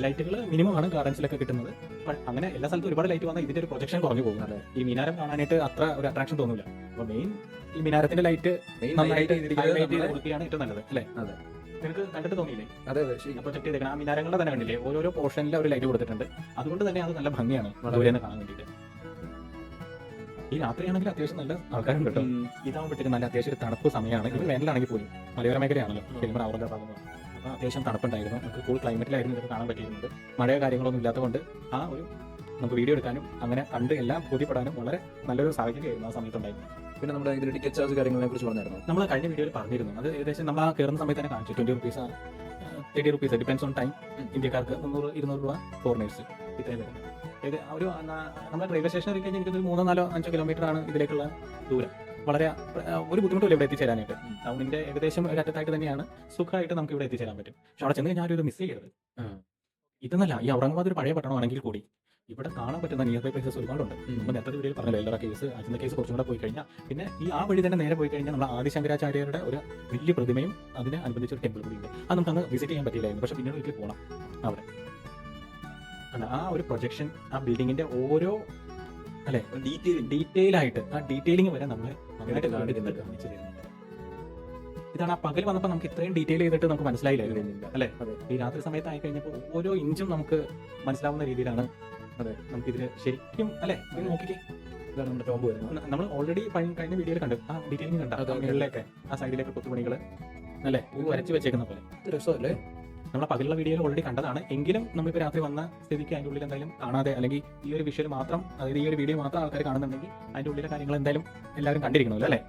ലൈറ്റുകൾ മിനിമം ആണ് ഗാർഡൻസിലൊക്കെ കിട്ടുന്നത്. അങ്ങനെ എല്ലാ സ്ഥലത്തും ഒരുപാട് ലൈറ്റ് വന്നാൽ ഇതിന്റെ ഒരു പ്രൊജക്ഷൻ കുറഞ്ഞു പോകും. ഈ മിനാരം കാണാനായിട്ട് അത്ര ഒരു അട്രാക്ഷൻ തോന്നില്ല. അപ്പോൾ മെയിൻ ഈ മിനാരത്തിന്റെ ലൈറ്റ് നന്നായിട്ട് ഹൈലൈറ്റ് ചെയ്ത് കൊടുക്കുകയാണ് ഏറ്റവും നല്ലത് അല്ലേ? നിനക്ക് കണ്ടിട്ട് തോന്നിയില്ലേ? അതെ അതെ ശരി. പ്രൊജക്ട് ചെയ്തേക്കണം. ആ മിനാരങ്ങളുടെ തന്നെ കണ്ടില്ലേ, ഓരോരോ പോർഷനിൽ അവർ ലൈറ്റ് കൊടുത്തിട്ടുണ്ട്. അതുകൊണ്ട് തന്നെ അത് നല്ല ഭംഗിയാണ് ദൂരെ നിന്ന് കാണാൻ വേണ്ടിയിട്ട്. ഈ രാത്രിയാണെങ്കിൽ അത്യാവശ്യം നല്ല ആൾക്കാരുണ്ട് കേട്ടോ. ഇതാകുമ്പോഴത്തേക്കും നല്ല അത്യാവശ്യം ഒരു തണുപ്പ് സമയമാണ്. ഇത് വേനലാണെങ്കിൽ പോലും മലയോര മേഖലയാണല്ലോ ശരിക്കും ഔറംഗാബാദ്. അപ്പോൾ അത്യാവശ്യം തണുപ്പുണ്ടായിരുന്നു. നമുക്ക് കൂൾ ക്ലൈമറ്റിലായിരുന്നു ഇതൊക്കെ കാണാൻ പറ്റിയിരുന്നത്. മഴയോ കാര്യങ്ങളൊന്നും ഇല്ലാത്തതുകൊണ്ട് ആ ഒരു നമുക്ക് വീഡിയോ എടുക്കാനും അങ്ങനെ കണ്ട് എല്ലാം ബോധ്യപ്പെടാനും വളരെ നല്ലൊരു സാഹചര്യമായിരുന്നു ആ സമയത്തുണ്ടായിരുന്നു. പിന്നെ നമ്മുടെ ഇതിൽ ടിക്കറ്റ് ചാർജ് കാര്യങ്ങളെ കുറിച്ച് പറഞ്ഞായിരുന്നു. നമ്മൾ കഴിഞ്ഞ വീഡിയോയിൽ പറഞ്ഞിരുന്നു. അത് ഏകദേശം നമ്മൾ ആ കയറുന്ന സമയത്ത് തന്നെ കാണിച്ചു. 20 rupees 30 rupees depends on time. ഇന്ത്യക്കാർക്ക് 100-200 രൂപ, ഫോറിനേഴ്സ് ഇത്രയും വരുന്നത്. ഇത് ഒരു നമ്മുടെ റെയിൽവേ സ്റ്റേഷനിൽ കഴിഞ്ഞാൽ എനിക്കൊരു 3-4-5 കിലോമീറ്റർ ആണ് ഇതിലേക്കുള്ള ദൂരം. വളരെ ഒരു ബുദ്ധിമുട്ടില്ല ഇവിടെ എത്തിച്ചേരാനായിട്ട്. ടൗണിന്റെ ഏകദേശം ഒരു അറ്റത്തായിട്ട് തന്നെയാണ്. സുഖമായിട്ട് നമുക്ക് ഇവിടെ എത്തിച്ചേരാൻ പറ്റും. പക്ഷെ അവിടെ ചെന്ന് കഴിഞ്ഞാൽ ഇത് മിസ് ചെയ്യരുത്. ഇതെന്നല്ല, ഈ ഔറംഗാബാദ് ഒരു പഴയ പട്ടണമാണെങ്കിൽ കൂടി ഇവിടെ കാണാൻ പറ്റുന്ന നിയർ ബൈ പ്ലേസസ് ഒരുപാടുണ്ട്. നമ്മൾ നേരത്തെ വീഡിയോയിൽ പറഞ്ഞല്ലോ, എല്ലാ കേസ് അച്ഛൻ്റെ കേസ് കുറച്ചും കൂടെ പോയി കഴിഞ്ഞാൽ പിന്നെ ഈ ആ വഴി തന്നെ നേരെ പോയി കഴിഞ്ഞാൽ നമ്മൾ ആദിശങ്കരാചാര്യരുടെ ഒരു വലിയ പ്രതിമയും അതിനെ അനുബന്ധിച്ച ഒരു ടെമ്പിൾ കൂടി ഉണ്ട്. അത് നമുക്ക് അന്ന് വിസിറ്റ് ചെയ്യാൻ പറ്റില്ലായിരുന്നു. പക്ഷെ പിന്നീട് വീട്ടിൽ പോകണം. അവിടെ ആ ഒരു പ്രൊജക്ഷൻ, ആ ബിൽഡിങ്ങിന്റെ ഓരോ അല്ലെ ഡീറ്റെയിൽ ആയിട്ട് ആ ഡീറ്റെയിലിംഗ് വരെ നമ്മൾ കാണിച്ചു തരുന്നുണ്ട്. ഇതാണ് ആ പകൽ വന്നപ്പോൾ നമുക്ക് ഇത്രയും ഡീറ്റെയിൽ ചെയ്തിട്ട് നമുക്ക് മനസ്സിലായില്ലായിരുന്നു അല്ലെ? ഈ രാത്രി സമയത്ത് ആയി കഴിഞ്ഞപ്പോൾ ഓരോ ഇഞ്ചും നമുക്ക് മനസ്സിലാവുന്ന രീതിയിലാണ്. അതെ, നമുക്കിതില് ശരിക്കും അല്ലെ നോക്കിക്കേ. ഇതാണ് നമ്മുടെ ടോപ്പ് വരുന്നത്. നമ്മൾ ഓൾറെഡി കഴിഞ്ഞ വീഡിയോയിൽ കണ്ടു ആ ഡീറ്റെയിലിംഗ് കണ്ട മുകളിലേക്ക് ആ സൈഡിലേക്ക് കൊത്തുപണികൾ അല്ലെ വരച്ച് വെച്ചേക്കുന്ന പോലെ. രസമല്ലേ? നമ്മളെ പകലുള്ള വീഡിയോയിൽ ഓൾറെഡി കണ്ടതാണ്. എങ്കിലും നമ്മളിപ്പോൾ രാത്രി വന്ന സ്ഥിതിക്ക് അതിൻ്റെ ഉള്ളിൽ എന്തായാലും കാണാതെ, അല്ലെങ്കിൽ ഈ ഒരു വിഷ്വൽ മാത്രം, അതായത് ഈ ഒരു വീഡിയോ മാത്രം ആൾക്കാർ കാണുന്നുണ്ടെങ്കിൽ അതിൻ്റെ ഉള്ളിലെ കാര്യങ്ങൾ എന്തായാലും എല്ലാവരും കണ്ടിരിക്കണമല്ലോ അല്ലേ?